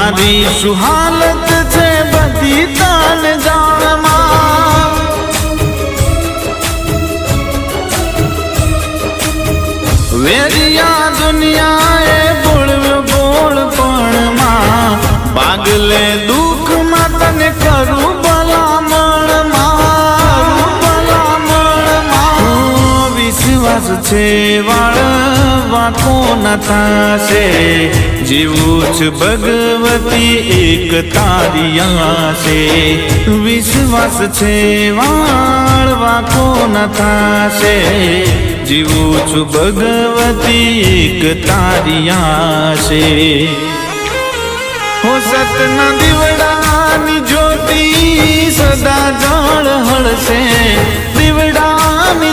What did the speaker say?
मारी सुहालत छे बधी तान जाणमा वेरिया दुनियाए बोलव्यो बोलपणमा पागले दुख मा तने करू भलामणमा विश्वास छे वाळवा कोण थाशे जीवुं छु भगवती एक तारी आशे विश्वास छे वाळवा कोण थाशे जीवुं छु भगवती एक तारी आशे हो सतना दीवडानी ज्योति सदा जळहळशे दीवडानी